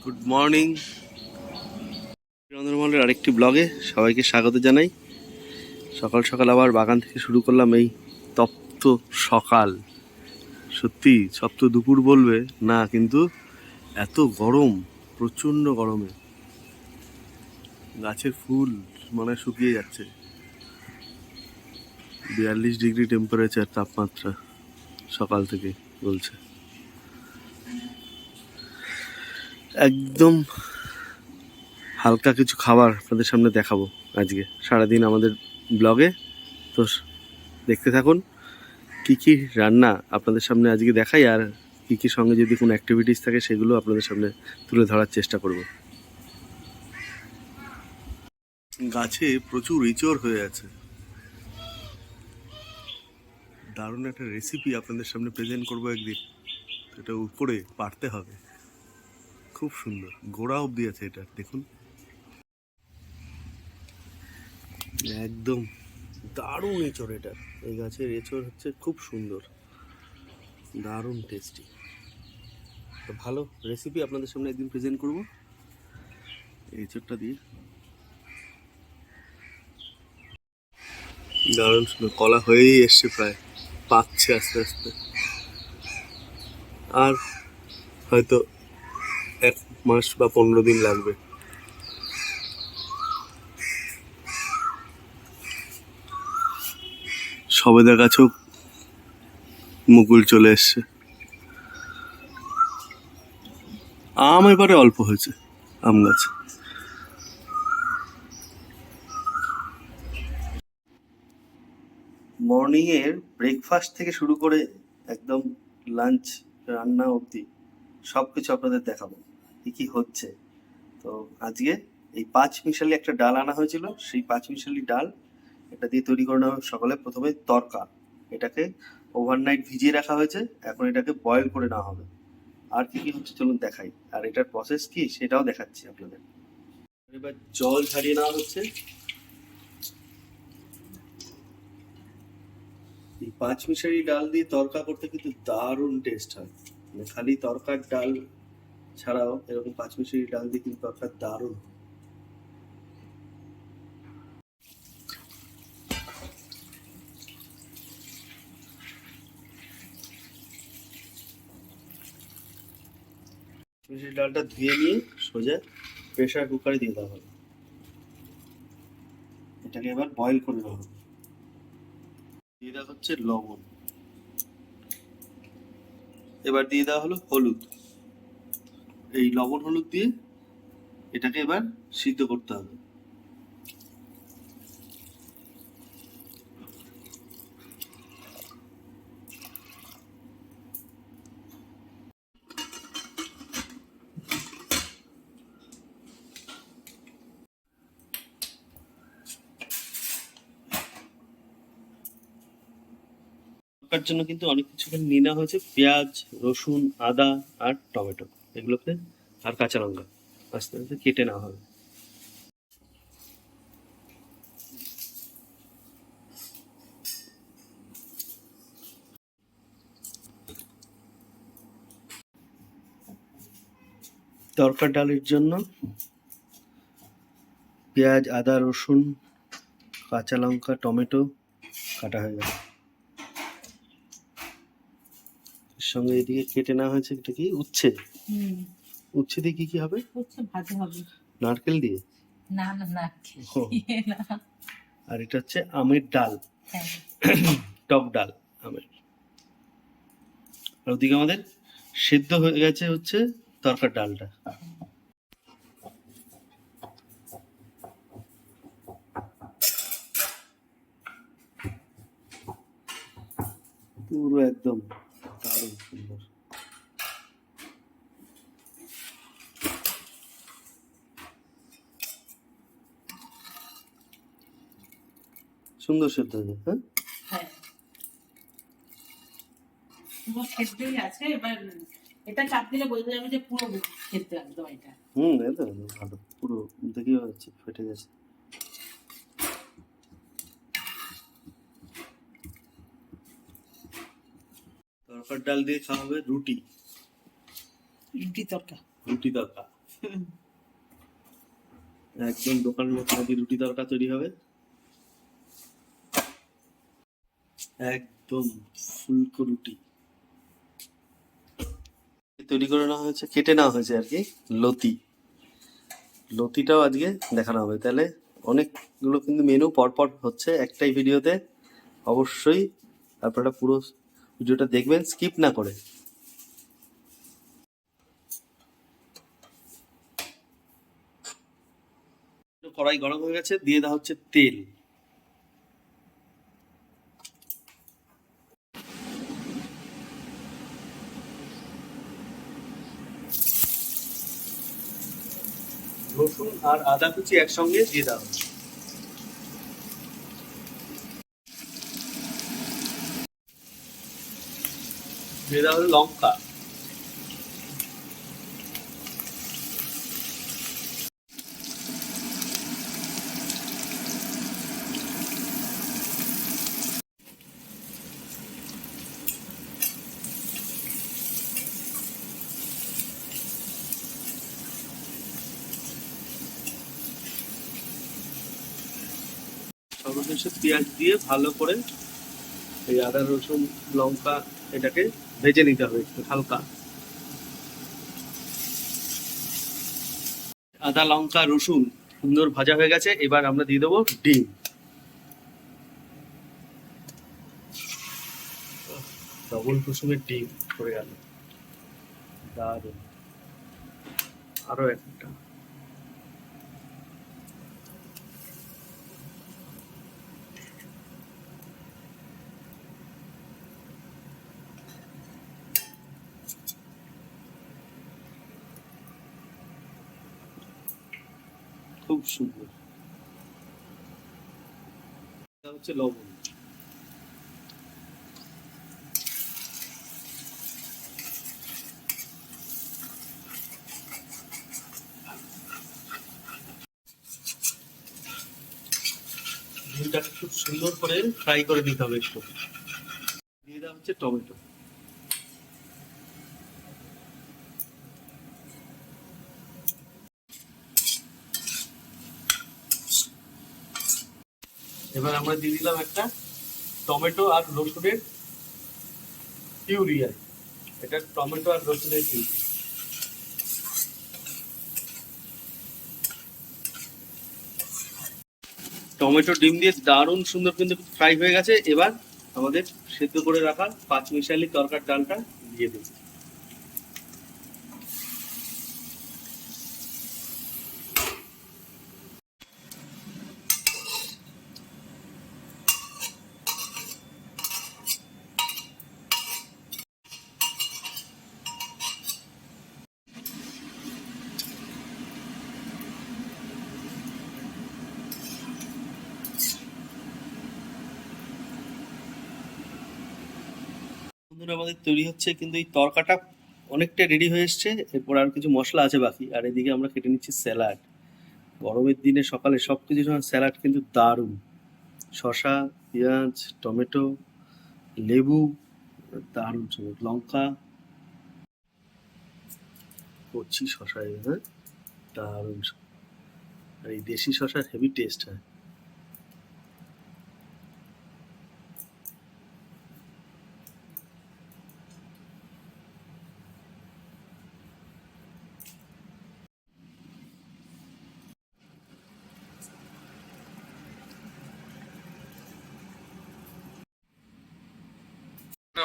Good morning, চন্দ্রমলের আরেকটি ব্লগে সবাইকে স্বাগত জানাই। সকাল সকাল আবার বাগান থেকে শুরু করলাম এই তপ্ত সকাল। সত্যি সপ্ত দুপুর বলবে না, কিন্তু এত গরম, প্রচণ্ড গরমে গাছের ফুল মানে শুকিয়ে যাচ্ছে। 42 ডিগ্রি টেম্পারেচার, তাপমাত্রা সকাল থেকে বলছে। একদম হালকা কিছু খাবার আপনাদের সামনে দেখাবো আজকে সারাদিন আমাদের ব্লগে। তো দেখতে থাকুন কি কি রান্না আপনাদের সামনে আজকে দেখাই, আর কি কি সঙ্গে যদি কোনো অ্যাক্টিভিটিস থাকে সেগুলো আপনাদের সামনে তুলে ধরার চেষ্টা করব। গাছে প্রচুর ইঁচড় হয়ে আছে। দারুণ একটা রেসিপি আপনাদের সামনে প্রেজেন্ট করবো একদিন। এটা উপরে পারতে হবে, খুব সুন্দর গোড়া অবধি আছে এটা, দেখুন একদম দারুণ এঁচড়। এটা এই গাছের এঁচড় হচ্ছে খুব সুন্দর, দারুণ টেস্টি। তো ভালো রেসিপি আপনাদের সামনে একদিন প্রেজেন্ট করব এই এঁচড়টা দিয়ে। দারুণ সুন্দর, কলা হয়েই এসছে, প্রায় পাকছে আস্তে আস্তে। আর হয়তো 1 মাস বা 15 দিন লাগবে। সবেদা গাছেও মুকুল চলে এসছে। আম এবারে অল্প হয়েছে আম গাছে। মর্নিং এর ব্রেকফাস্ট থেকে শুরু করে একদম লাঞ্চ রান্না অবধি সবকিছু আপনাদের দেখাবো কি কি হচ্ছে। তো আজকে এই 5 মিশালি একটা ডাল আনা হয়েছিল, সেই 5 মিশালি ডাল এটা দিয়ে তৈরি করে নেওয়া হবে সকালে। প্রথমে তরকা, এটাকে ওভারনাইট ভিজিয়ে রাখা হয়েছে, এখন এটাকে বয়েল করে নেওয়া হবে। আর কি কি হচ্ছে চলুন দেখাই, আর এটার প্রসেস কি সেটাও দেখাচ্ছি আপনাদের। এবার জল ঝারিয়ে নেওয়া হচ্ছে। এই 5 মিশালি ডাল দিয়ে তরকা করতে কিন্তু দারুণ টেস্ট হয়। মানে খালি তরকার ডাল ছাড়াও এরকম 5 মিশালি ডাল দিয়ে কিন্তু তরকার দারুণ। মিশালি ডালটা ধুয়ে নিয়ে সোজা প্রেসার কুকারে দিয়ে দেওয়া হবে। এটাকে এবার বয়েল করে নেওয়া হবে। দিয়ে দেওয়া হচ্ছে লবণ, এবার দিয়ে দেওয়া হলো হলুদ। এই লবণ হলুদ দিয়ে এটাকে এবার সিদ্ধ করতে হবে। তরকার জন্য কিন্তু অনেক কিছু নিয়ে নেওয়া হয়েছে, পেঁয়াজ, রসুন, আদা আর টমেটো, এগুলোকে আর কাঁচা লঙ্কা আস্তে আস্তে কেটে নেওয়া হবে। তরকার ডালের জন্য পেঁয়াজ, আদা, রসুন, কাঁচা লঙ্কা, টমেটো কাটা হয়ে গেছে। এর সঙ্গে এদিকে কেটে নেওয়া হয়েছে, এটা কি উচ্ছে। উচ্ছে দিয়ে কি কি হবে? উচ্ছে ভাজা হবে নারকেল দিয়ে? না না নারকেল ও, দিয়ে না। আর এটা হচ্ছে আমের ডাল, হ্যাঁ, টক ডাল আমের। আর ওদিকে আমাদের সেদ্ধ হয়ে গেছে হচ্ছে তরকার ডালটা। পুরো একদম দারুণ সুন্দর। সুন্দর সেদ্ধ হয়েছে। হ্যাঁ, হ্যাঁ পুরো সেদ্ধই আছে। এবার এটা চাপ দিলে বোঝা যাবে যে পুরো সেদ্ধ একদম এটা। একদম ভালো, পুরো দেখেই যাচ্ছে ফেটে গেছে। তরকার ডাল দিয়ে খাওয়া হবে রুটি, রুটি তরকা। রুটি তরকা। একদম দোকানের মতো নাকি রুটি তরকা তৈরি হবে, একদম ফুলকো রুটি তৈরি করে নেওয়া হয়েছে, কেটে নেওয়া হয়েছে আর কি লতি। লতিটাও আজকে দেখানো হবে। তাহলে অনেকগুলো কিন্তু মেনু পরপর হচ্ছে একটাই ভিডিওতে। অবশ্যই আপনারা পুরো ভিডিওটা দেখবেন স্কিপ না করে। কড়াই গরম হয়ে গেছে, দিয়ে দেওয়া হচ্ছে তেল। রসুন আর আদা কুচি একসঙ্গে দিয়ে দেওয়া হচ্ছে। দিয়ে দেওয়া হলো লঙ্কা, সর্বশেষে পেঁয়াজ দিয়ে ভালো করে এই আদা রসুন লঙ্কা এটাকে ভেজে নিতে হবে একটু হালকা। আদা লঙ্কা রসুন সুন্দর ভাজা হয়ে গেছে, এবার আমরা দিয়ে দেবো ডিম। ডবল কুসুমের ডিম পড়ে গেল, দারুণ। আরো একটা, খুব সুন্দর। এটা হচ্ছে লবণ। ডিমটাকে খুব সুন্দর করে ফ্রাই করে নিতে হবে একটু। দিয়ে দেওয়া হচ্ছে টমেটো। এবার আমরা দিয়ে দিলাম একটা টমেটো আর রসুনের পিউরি। এটা টমেটো আর রসুনের পিউরি। টমেটো ডিম দিয়ে দারুণ সুন্দর কিন্তু ফ্রাই হয়ে গেছে। এবার আমাদের সেদ্ধ করে রাখা পাঁচমিশালি তরকার ডালটা দিয়ে দেব। বন্ধুরা আমাদের তৈরি হচ্ছে কিন্তু এই তরকাটা অনেকটা রেডি হয়ে এসছে। এরপর আর কিছু মশলা আছে বাকি। আর এদিকে আমরা কেটে নিচ্ছি স্যালাড। গরমের দিনে সকালে সবকিছু সময় স্যালাড কিন্তু দারুণ। শসা, পেঁয়াজ, টমেটো, লেবু, দারুণ সুন্দর, লঙ্কা, কচি শসা, হ্যাঁ দারুণ। আর এই দেশি শসার হেভি টেস্ট হয়।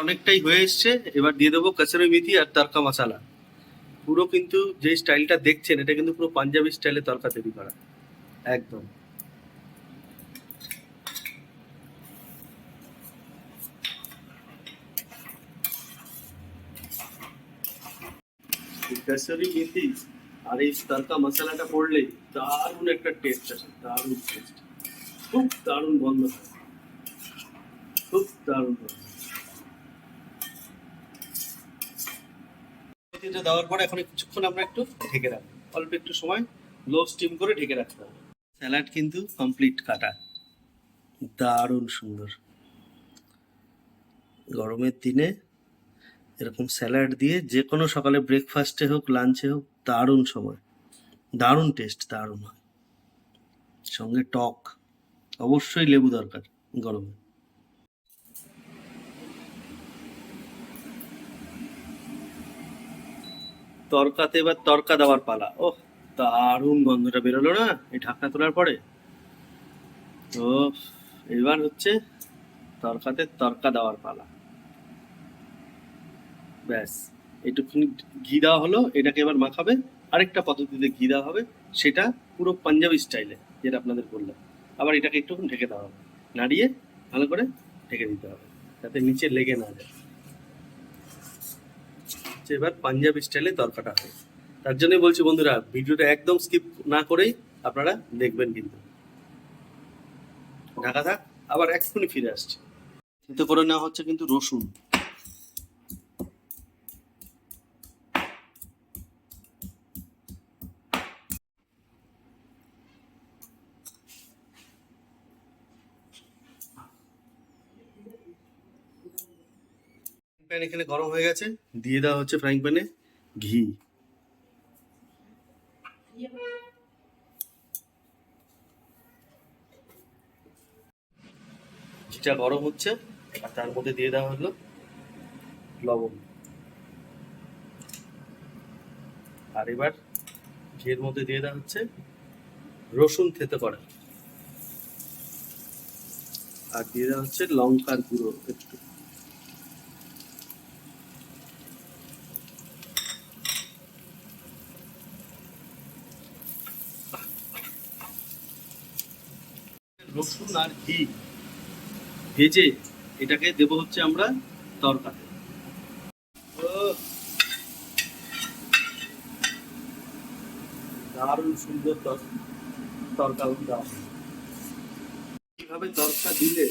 অনেকটাই হয়ে এসছে। এবার দিয়ে দেবো কসুরি মেথি আর তড়কা মশলা। পুরো কিন্তু যে স্টাইলটা দেখছেন এটা কিন্তু পুরো পাঞ্জাবি স্টাইলে তড়কা তৈরি করা একদম। কসুরি মেথি আর এই তড়কা মশলাটা পড়লে দারুণ একটা টেস্ট আসে, দারুণ টেস্ট, খুব দারুণ গন্ধ হয়, খুব দারুণ গন্ধ। মেথিটা দেওয়ার পরে এখন কিছুক্ষণ আমরা একটু ঢেকে রাখবো, অল্প একটু সময় লো স্টিম করে ঢেকে রাখতে হবে। স্যালাড কিন্তু কমপ্লিট কাটা, দারুণ সুন্দর। গরমের দিনে এরকম স্যালাড দিয়ে যে কোনো সকালে ব্রেকফাস্টে হোক লাঞ্চে হোক দারুণ সময়। দারুণ টেস্ট, দারুণ হয়। সঙ্গে টক, অবশ্যই লেবু দরকার গরমে। তরকাতে এবার তরকা দেওয়ার পালা। ওহ, দারুণ গন্ধটা বেরোলো না এই ঢাকনা তোলার পরে। তো এবার হচ্ছে তরকাতে তরকা দেওয়ার পালা। ব্যাস, একটুখানি ঘি দেওয়া হলো, এটাকে এবার মাখাবে। আরেকটা পদ্ধতিতে ঘি দেওয়া হবে, সেটা পুরো পাঞ্জাবি স্টাইলে, যেটা আপনাদের বললাম। আবার এটাকে একটু ঢেকে দেওয়া হবে, নাড়িয়ে ভালো করে ঢেকে দিতে হবে, যাতে নিচে লেগে না যায়। এবার পাঞ্জাবি স্টাইলে তরকাটা হবে। তার জন্যই বলছি বন্ধুরা, ভিডিওটা একদম স্কিপ না করেই আপনারা দেখবেন। কিন্তু ঢাকা থাক, আবার এক্ষুনি ফিরে আসছে। এতে করে নেওয়া হচ্ছে কিন্তু রসুন। প্যান এখানে গরম হয়ে গেছে, দিয়ে দেওয়া হচ্ছে ফ্রাইং প্যানে ঘি। ঘিটা গরম হচ্ছে, আর তার মধ্যে দিয়ে দেওয়া হলো লবণ। আর এবার ঘিয়ের মধ্যে দিয়ে দেওয়া হচ্ছে রসুন থেতো করা, আর দিয়ে দেওয়া হচ্ছে লঙ্কার গুঁড়ো একটু। রসুন আর ঘি ভেজে এটাকে দেবো হচ্ছে আমরা তরকাতে। দারুণ সুন্দর তরকা দেওয়া হবে। কিভাবে তরকা দিলে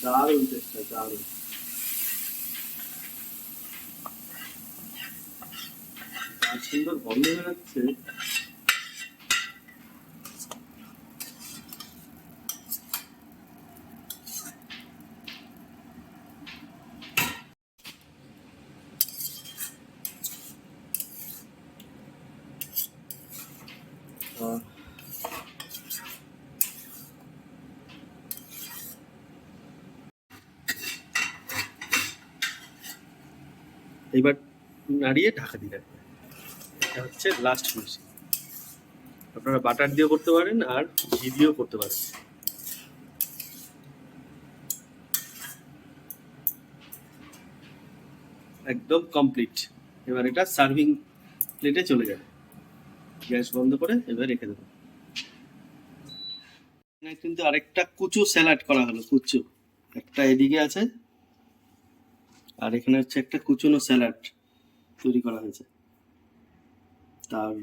দারুণ টেস্ট হয়, দারুণ। আর সুন্দর গন্ধ বেরোচ্ছে। এবার নাড়িয়ে ঢাকা দিয়ে রাখবে। এটা হচ্ছে লাস্ট ফিনিশিং। আপনারা বাটার দিয়েও করতে পারেন, আর ঘি দিয়েও করতে পারেন। একদম কমপ্লিট। এবার এটা সার্ভিং প্লেটে চলে যাবে। গ্যাস বন্ধ করে এবার রেখে দেবো। এখানে কিন্তু আরেকটা কুচু স্যালাড করা হলো। কুচু একটা এদিকে আছে, আর এখানে হচ্ছে একটা কুচুনো স্যালাড তৈরি করা হয়েছে। তার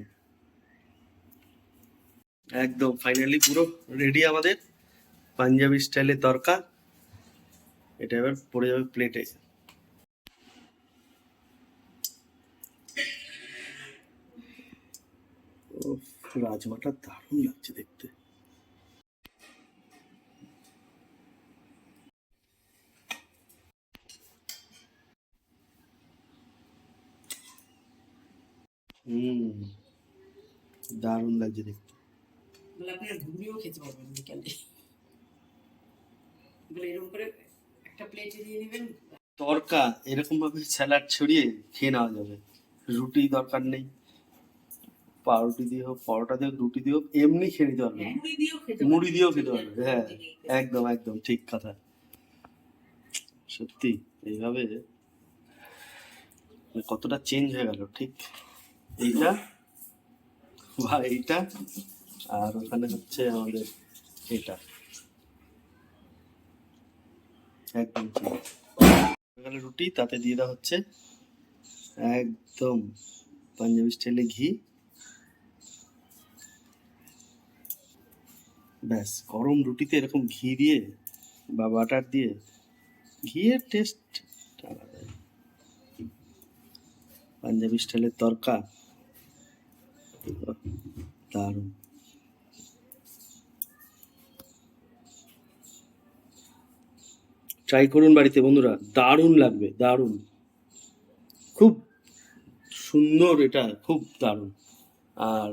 একদম ফাইনালি পুরো রেডি আমাদের পাঞ্জাবি স্টাইলে তরকা। এটা এবার পড়ে যাবে প্লেটে। রাজমাটা দারুণ লাগছে দেখতে। হুম, দারুণ লাগছে দেখতে। বলে আপনি ঘুগনিও খেতে পারবেন বিকালে। বলে এরকম করে একটা প্লেটে দিয়ে নেবেন। তরকা এরকম ভাবে স্যালাড ছড়িয়ে খেয়ে নেওয়া যাবে। রুটি দরকার নেই, পাউরুটি দিয়ে হোক, পরোটা দিয়ে হোক, রুটি দিয়ে হোক, এমনি খেয়ে নিতে পারবে। মুড়ি দিয়েও খেতে পারবে। হ্যাঁ, একদম একদম ঠিক কথা। সত্যি এইভাবে কতটা চেঞ্জ হয়ে গেল। ঠিক এইটা বা এইটা, আর ওখানে হচ্ছে আমাদের এটা, একদম ঠিক। রুটি, তাতে দিয়ে দেওয়া হচ্ছে একদম পাঞ্জাবি স্টাইলে ঘি। ব্যাস, গরম রুটিতে এরকম ঘি দিয়ে বা বাটার দিয়ে, ঘিয়ের টেস্ট আলাদা। পাঞ্জাবি স্টাইলের তরকা দারুণ। ট্রাই করুন বাড়িতে বন্ধুরা, দারুণ লাগবে, দারুণ, খুব সুন্দর, এটা খুব দারুণ। আর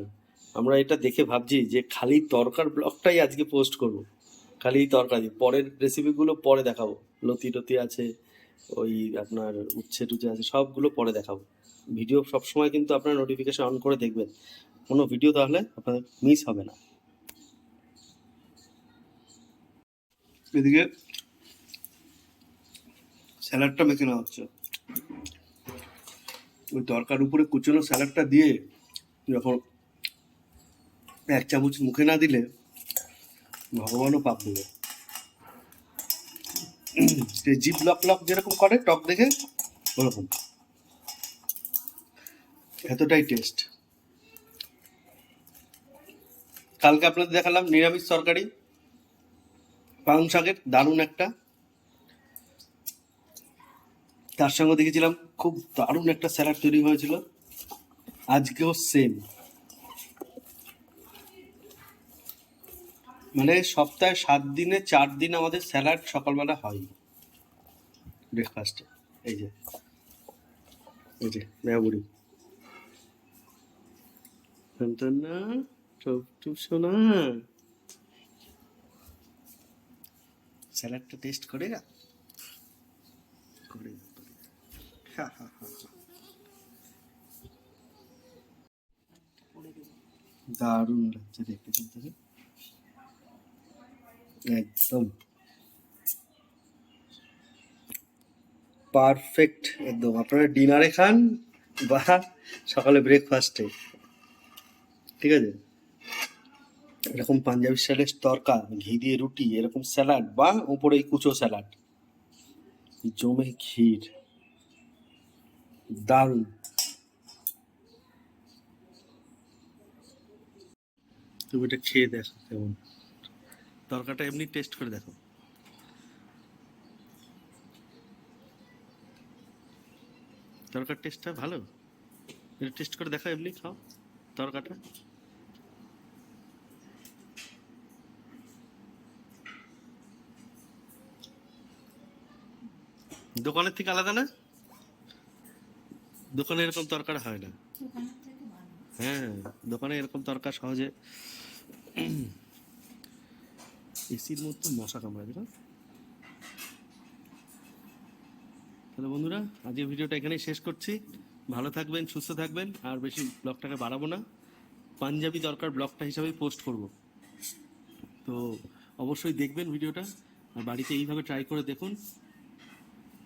আমরা এটা দেখে ভাবছি যে খালি তরকার ব্লগটাই আজকে পোস্ট করব, খালি তরকারি, পরের রেসিপিগুলো পরে দেখাবো। লতি টতি আছে, ওই আপনার উচ্ছে টুচ্ছে আছে, সবগুলো পরে দেখাবো। ভিডিও সবসময় কিন্তু আপনার নোটিফিকেশন অন করে দেখবেন, কোনো ভিডিও তাহলে আপনার মিস হবে না। এদিকে স্যালাডটা মেখে নেওয়া হচ্ছে। ওই তরকার উপরে কুচনো স্যালাডটা দিয়ে যখন এক চামচ মুখে না দিলে ভগবানও পাপ দেবে। জিভ লক লক যেরকম করে টক দেখে, ওরকম এতটাই টেস্ট। কালকে আপনাদের দেখালাম নিরামিষ তরকারি পালং শাকের, দারুণ একটা। তার সঙ্গে দেখেছিলাম খুব দারুণ একটা স্যালাড তৈরি হয়েছিল। আজকেও সেম, মানে সপ্তাহে 7 দিনে 4 দিন আমাদের স্যালাড সকালবেলা হয় ব্রেকফাস্টে। এই যে মেয়াবুড়ি না, টুপ শোনা, স্যালাডটা টেস্ট করেগা, করেগা। হা হা হা, দারুণ লাগছে দেখতে কিন্তু, একদম পারফেক্ট একদম। আপনারা ডিনারে খান বা সকালে ব্রেকফাস্টে, ঠিক আছে। এরকম পাঞ্জাবি স্টাইলের তরকা, ঘি দিয়ে রুটি, এরকম স্যালাড, বা উপরে এই কুচো স্যালাড, জমে ক্ষীর, দারুণ। তুমি এটা খেয়ে দেখো কেমন, তরকাটা এমনি টেস্ট করে দেখো। তরকার টেস্টটা ভালো, এটা টেস্ট করে দেখো, এমনি খাও তরকাটা। দোকানের থেকে আলাদা না, দোকানে এরকম তরকার হয় না। হ্যাঁ, দোকানে এরকম তরকার সহজে, এসির মধ্যে মশা কামড়ায় না। তাহলে বন্ধুরা, আজকের ভিডিওটা এখানেই শেষ করছি। ভালো থাকবেন, সুস্থ থাকবেন, আর বেশি ব্লগটাকে বাড়াবো না, পাঞ্জাবি তরকার ব্লগটা হিসাবেই পোস্ট করব। তো অবশ্যই দেখবেন ভিডিওটা, আর বাড়িতে এইভাবে ট্রাই করে দেখুন,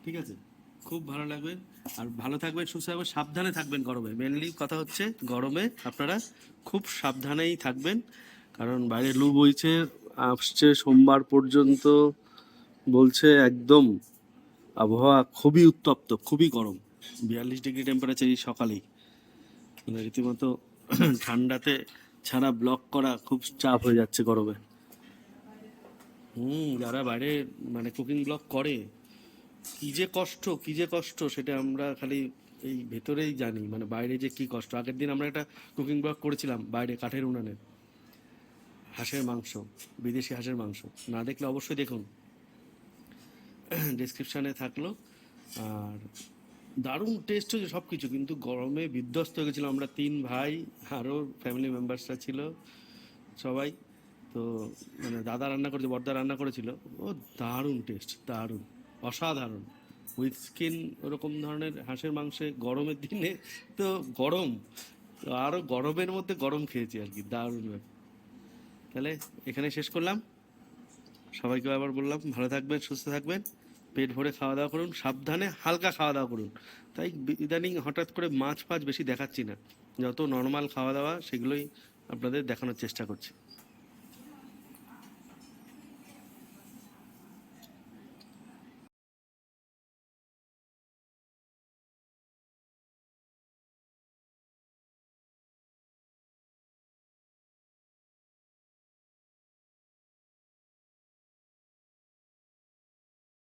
ঠিক আছে? খুব ভালো লাগবে। আর ভালো থাকবেন, সুস্থ থাকবেন, সাবধানে থাকবেন গরমে। মেনলি কথা হচ্ছে গরমে আপনারা খুব সাবধানেই থাকবেন, কারণ বাইরে লু বইছে, আসছে সোমবার পর্যন্ত বলছে। একদম আবহাওয়া খুবই উত্তপ্ত, খুবই গরম, 42 ডিগ্রি টেম্পারেচার এই সকালেই, মানে রীতিমতো ঠান্ডাতে ছাড়া ব্লক করা খুব চাপ হয়ে যাচ্ছে গরমে। যারা বাইরে মানে কুকিং ব্লগ করে, কি যে কষ্ট, কি যে কষ্ট, সেটা আমরা খালি এই ভেতরেই জানি, মানে বাইরে যে কি কষ্ট। আগের দিন আমরা একটা কুকিং ব্লগ করেছিলাম বাইরে কাঠের উনানে, হাঁসের মাংস, বিদেশি হাঁসের মাংস, না দেখলে অবশ্যই দেখুন, ডেসক্রিপশানে থাকলো। আর দারুণ টেস্ট হয়েছে সব কিছু, কিন্তু গরমে বিধ্বস্ত হয়ে গেছিলাম আমরা 3 ভাই, আরও ফ্যামিলি মেম্বার্সরা ছিল সবাই। তো মানে দাদা রান্না করেছে, বড়দা রান্না করেছিল, ও দারুণ টেস্ট, দারুণ, অসাধারণ, উইথ স্কিন, ওরকম ধরনের হাঁসের মাংসে গরমের দিনে তো গরম, তো আরও গরমের মধ্যে গরম খেয়েছি আর কি, দারুণ ব্যাপার। তাহলে এখানে শেষ করলাম, সবাইকে আবার বললাম ভালো থাকবেন, সুস্থ থাকবেন, পেট ভরে খাওয়া দাওয়া করুন, সাবধানে হালকা খাওয়া দাওয়া করুন। তাই ইদানিং হঠাৎ করে মাছ ফাছ বেশি দেখাচ্ছি না, যত নর্মাল খাওয়া দাওয়া সেগুলোই আপনাদের দেখানোর চেষ্টা করছি।